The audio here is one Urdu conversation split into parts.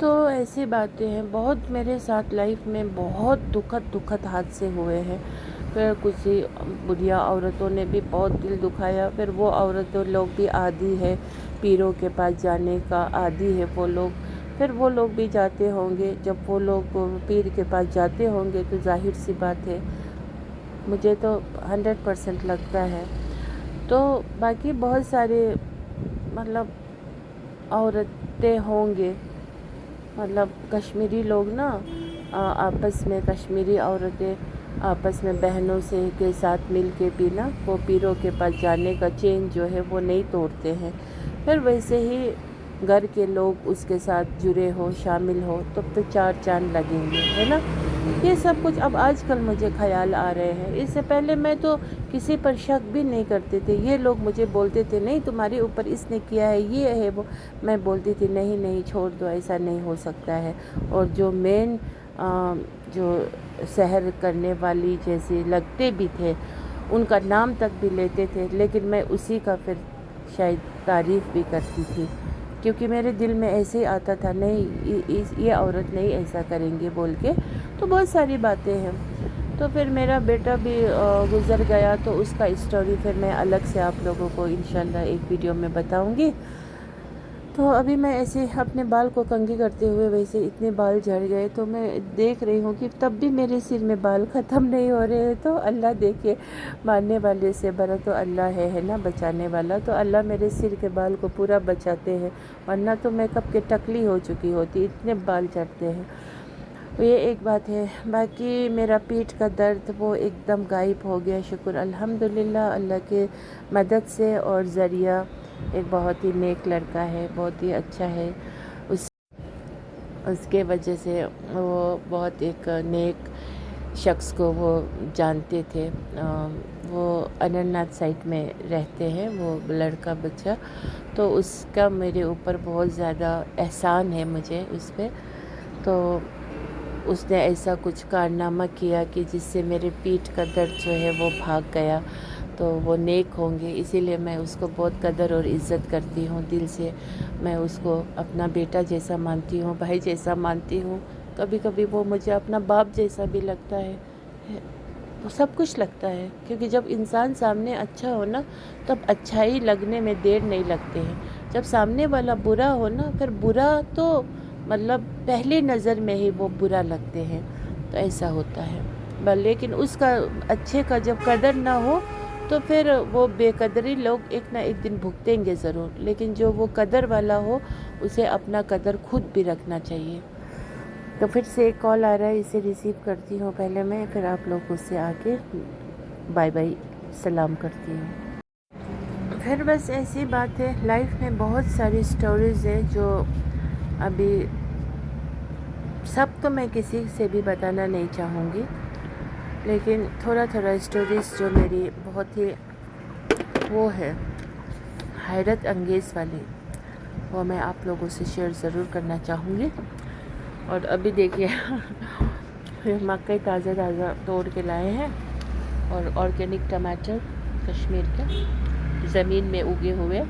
تو ایسی باتیں ہیں، بہت میرے ساتھ لائف میں بہت دکھد حادثے ہوئے ہیں. پھر کسی بڑھیا عورتوں نے بھی بہت دل دکھایا. پھر وہ عورتوں لوگ بھی عادی ہے پیروں کے پاس جانے کا، عادی ہے وہ لوگ. پھر وہ لوگ بھی جاتے ہوں گے. جب وہ لوگ پیر کے پاس جاتے ہوں گے تو ظاہر سی بات ہے، مجھے تو 100% لگتا ہے. تو باقی بہت سارے مطلب عورتیں ہوں گے، مطلب کشمیری لوگ نا آپس میں، کشمیری عورتیں آپس میں بہنوں سے کے ساتھ مل کے بھی نا وہ پیروں کے پاس جانے کا چین جو ہے وہ نہیں توڑتے ہیں. پھر ویسے ہی گھر کے لوگ اس کے ساتھ جڑے ہو، شامل ہو، تب تو چار چاند لگیں گے، ہے نا. یہ سب کچھ اب آج کل مجھے خیال آ رہے ہیں. اس سے پہلے میں تو کسی پر شک بھی نہیں کرتے تھے. یہ لوگ مجھے بولتے تھے نہیں تمہارے اوپر اس نے کیا ہے، یہ ہے وہ. میں بولتی تھی نہیں چھوڑ دو، ایسا نہیں ہو سکتا ہے. اور جو مین جو سحر کرنے والی جیسے لگتے بھی تھے ان کا نام تک بھی لیتے تھے، لیکن میں اسی کا پھر شاید تعریف بھی کرتی تھی، کیونکہ میرے دل میں ایسے ہی آتا تھا نہیں یہ عورت نہیں ایسا کریں گے بول کے. تو بہت ساری باتیں ہیں. تو پھر میرا بیٹا بھی گزر گیا تو اس کا اسٹوری پھر میں الگ سے آپ لوگوں کو انشاءاللہ ایک ویڈیو میں بتاؤں گی. تو ابھی میں ایسے اپنے بال کو کنگھی کرتے ہوئے ویسے اتنے بال جھڑ گئے تو میں دیکھ رہی ہوں کہ تب بھی میرے سر میں بال ختم نہیں ہو رہے ہیں. تو اللہ دیکھے، مارنے والے سے بڑا تو اللہ ہے نا بچانے والا. تو اللہ میرے سر کے بال کو پورا بچاتے ہیں، ورنہ تو میں کب کے ٹکلی ہو چکی ہوتی، اتنے بال جھڑتے ہیں. یہ ایک بات ہے. باقی میرا پیٹھ کا درد وہ ایک دم غائب ہو گیا، شکر الحمدللہ اللہ کے مدد سے. اور ذریعہ ایک بہت ہی نیک لڑکا ہے، بہت ہی اچھا ہے. اس کے وجہ سے وہ بہت ایک نیک شخص کو وہ جانتے تھے. وہ اننت ناگ سائٹ میں رہتے ہیں وہ لڑکا بچہ. تو اس کا میرے اوپر بہت زیادہ احسان ہے مجھے اس پہ. تو اس نے ایسا کچھ کارنامہ کیا کہ جس سے میرے پیٹھ کا درد جو ہے وہ بھاگ گیا. تو وہ نیک ہوں گے، اسی لیے میں اس کو بہت قدر اور عزت کرتی ہوں دل سے. میں اس کو اپنا بیٹا جیسا مانتی ہوں، بھائی جیسا مانتی ہوں. کبھی کبھی وہ مجھے اپنا باپ جیسا بھی لگتا ہے، وہ سب کچھ لگتا ہے. کیونکہ جب انسان سامنے اچھا ہو نا تب اچھائی لگنے میں دیر نہیں لگتے ہیں. جب سامنے والا برا ہو نا پھر برا تو مطلب پہلی نظر میں ہی وہ برا لگتے ہیں. تو ایسا ہوتا ہے. لیکن اس کا اچھے کا جب قدر نہ ہو تو پھر وہ بے قدری لوگ ایک نہ ایک دن بھگتیں گے ضرور. لیکن جو وہ قدر والا ہو اسے اپنا قدر خود بھی رکھنا چاہیے. تو پھر سے ایک کال آ رہا ہے، اسے ریسیو کرتی ہوں پہلے میں، پھر آپ لوگوں سے آ کے بائی بائی سلام کرتی ہوں. پھر بس ایسی بات ہے، لائف میں بہت ساری سٹوریز ہیں جو ابھی سب تو میں کسی سے بھی بتانا نہیں چاہوں گی، لیکن تھوڑا اسٹوریز جو میری بہت ہی وہ ہے حیرت انگیز والی، وہ میں آپ لوگوں سے شیئر ضرور کرنا چاہوں گی. اور ابھی دیکھیے مکئی تازہ توڑ کے لائے ہیں، اور آرگینک ٹماٹر کشمیر کے زمین میں اگے ہوئے.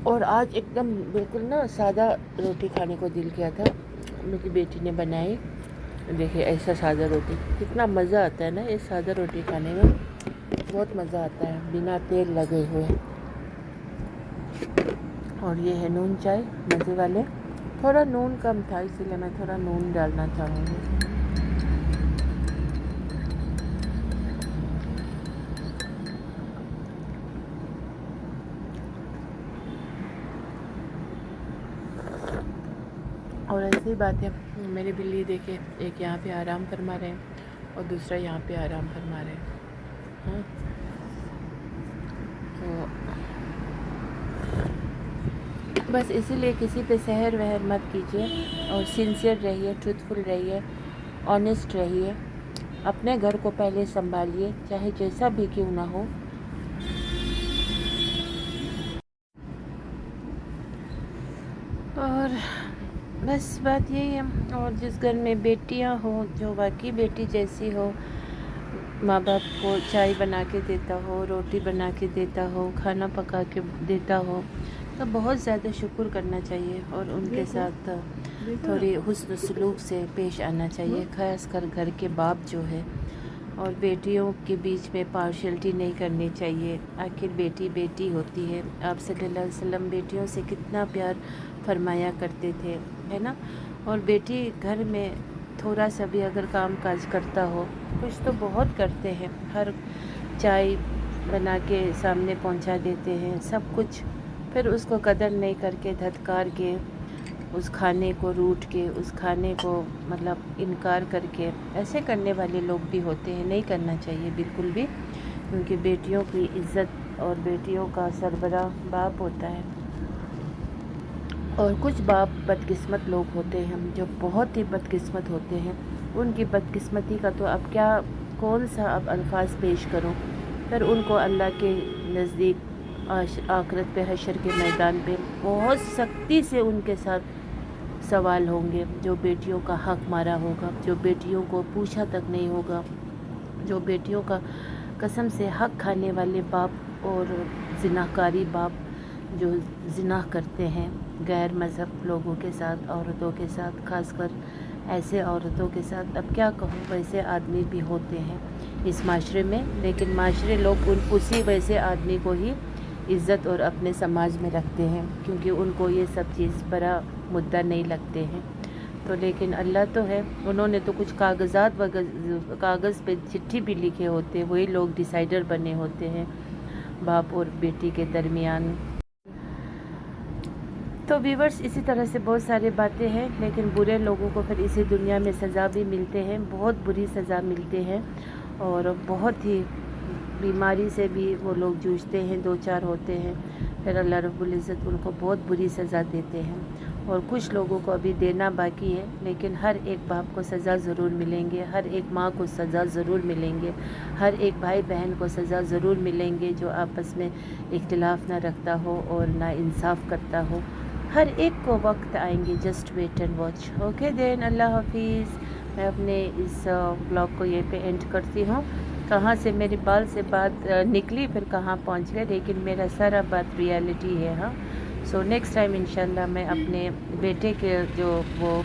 اور آج ایک دم بالکل نا سادہ روٹی کھانے کو دل کیا تھا، میری بیٹی نے بنائی. دیکھیے ایسا سادہ روٹی کتنا مزہ آتا ہے نا، یہ سادہ روٹی کھانے میں بہت مزہ آتا ہے بنا تیل لگے ہوئے. اور یہ ہے نون چائے مزے والے. تھوڑا نون کم تھا اسی لیے میں تھوڑا نون ڈالنا چاہوں گی. اور ایسی بات ہے، میری بلی دیکھے ایک یہاں پہ آرام فرما رہے ہیں اور دوسرا یہاں پہ آرام فرما رہے ہیں. تو بس اسی لیے کسی پہ سحر وحر مت کیجیے، اور سنسیئر رہیے، ٹروتھفل رہیے، آنیسٹ رہیے. اپنے گھر کو پہلے سنبھالیے چاہے جیسا بھی کیوں نہ ہو. اور بس بات یہی ہے. اور جس گھر میں بیٹیاں ہوں جو واقعی بیٹی جیسی ہو، ماں باپ کو چائے بنا کے دیتا ہو، روٹی بنا کے دیتا ہو، کھانا پکا کے دیتا ہو، تو بہت زیادہ شکر کرنا چاہیے اور ان کے ساتھ تھوڑی حسن سلوک سے پیش آنا چاہیے، خاص کر گھر کے باپ جو ہے، اور بیٹیوں کے بیچ میں پارشلٹی نہیں کرنی چاہیے۔ آخر بیٹی بیٹی ہوتی ہے۔ آپ صلی اللہ علیہ وسلم بیٹیوں سے کتنا پیار فرمایا کرتے تھے، ہے نا؟ اور بیٹی گھر میں تھوڑا سا بھی اگر کام کاج کرتا ہو، کچھ تو بہت کرتے ہیں، ہر چائے بنا کے سامنے پہنچا دیتے ہیں، سب کچھ، پھر اس کو قدر نہیں کر کے دھتکار کے اس کھانے کو روٹ کے اس کھانے کو مطلب انکار کر کے ایسے کرنے والے لوگ بھی ہوتے ہیں۔ نہیں کرنا چاہیے بالکل بھی، کیونکہ بیٹیوں کی عزت اور بیٹیوں کا سربراہ باپ ہوتا ہے۔ اور کچھ باپ بدقسمت لوگ ہوتے ہیں جو بہت ہی بدقسمت ہوتے ہیں، ان کی بدقسمتی کا تو اب کیا کون سا اب الفاظ پیش کروں، پھر ان کو اللہ کے نزدیک آخرت پہ حشر کے میدان پہ بہت سختی سے ان کے ساتھ سوال ہوں گے۔ جو بیٹیوں کا حق مارا ہوگا، جو بیٹیوں کو پوچھا تک نہیں ہوگا، جو بیٹیوں کا قسم سے حق کھانے والے باپ اور زناکاری باپ جو زنا کرتے ہیں غیر مذہب لوگوں کے ساتھ، عورتوں کے ساتھ، خاص کر ایسے عورتوں کے ساتھ، اب کیا کہوں، ویسے آدمی بھی ہوتے ہیں اس معاشرے میں، لیکن معاشرے لوگ اسی ویسے آدمی کو ہی عزت اور اپنے سماج میں رکھتے ہیں، کیونکہ ان کو یہ سب چیز بڑا مدعا نہیں لگتے ہیں۔ تو لیکن اللہ تو ہے، انہوں نے تو کچھ کاغذ پہ چٹھی بھی لکھے ہوتے ہیں، وہی لوگ ڈیسائیڈر بنے ہوتے ہیں باپ اور بیٹی کے درمیان۔ تو ویورز، اسی طرح سے بہت سارے باتیں ہیں، لیکن برے لوگوں کو پھر اسی دنیا میں سزا بھی ملتے ہیں، بہت بری سزا ملتے ہیں، اور بہت ہی بیماری سے بھی وہ لوگ جوجھتے ہیں، دو چار ہوتے ہیں، پھر اللہ رب العزت ان کو بہت بری سزا دیتے ہیں، اور کچھ لوگوں کو ابھی دینا باقی ہے، لیکن ہر ایک باپ کو سزا ضرور ملیں گے، ہر ایک ماں کو سزا ضرور ملیں گے، ہر ایک بھائی بہن کو سزا ضرور ملیں گے جو آپس میں اختلاف نہ رکھتا ہو اور نہ انصاف کرتا ہو۔ ہر ایک کو وقت آئیں گے، just wait and watch. Okay then, اللہ حافظ۔ میں اپنے اس بلاگ کو یہ پہ اینڈ کرتی ہوں۔ کہاں سے میرے بال سے بات نکلی پھر کہاں پہنچ گئے، لیکن میرا سارا بات ریالٹی ہے، ہاں۔ سو نیکسٹ ٹائم انشاءاللہ میں اپنے بیٹے کے جو وہ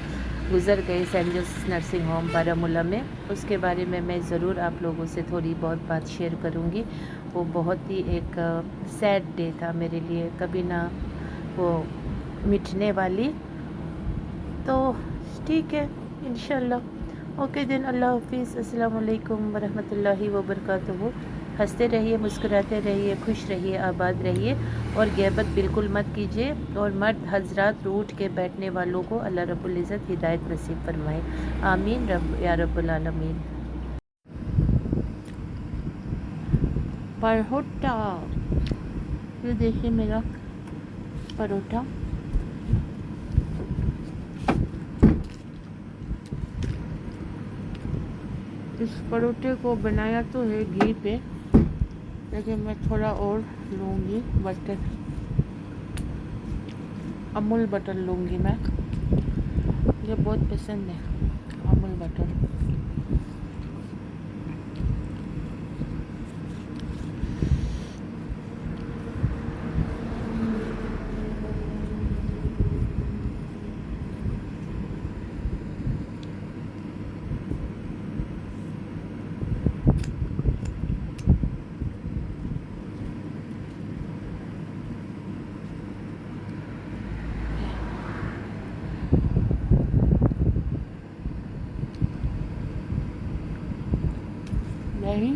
گزر گئے saint Joseph nursing home Baramulla میں، اس کے بارے میں ضرور آپ لوگوں سے تھوڑی بہت بات شیئر کروں گی۔ وہ بہت ہی ایک سیڈ ڈے تھا میرے لیے، کبھی نہ وہ مٹنے والی۔ تو ٹھیک ہے انشاءاللہ۔ اوکے دین، اللہ حافظ، السلام علیکم ورحمۃ اللہ وبرکاتہ۔ ہنستے رہیے، مسکراتے رہیے، خوش رہیے، آباد رہیے، اور غیبت بالکل مت کیجیے، اور مرد حضرات روٹ کے بیٹھنے والوں کو اللہ رب العزت ہدایت نصیب فرمائے، آمین یا رب العالمین۔ پروٹھا، یہ دیکھیے میرا پروٹھا، اس پروٹھے کو بنایا تو ہے گھی پہ، لیکن میں تھوڑا اور لوں گی بٹر، امول بٹر لوں گی میں، مجھے بہت پسند ہے امول بٹر۔ نہیں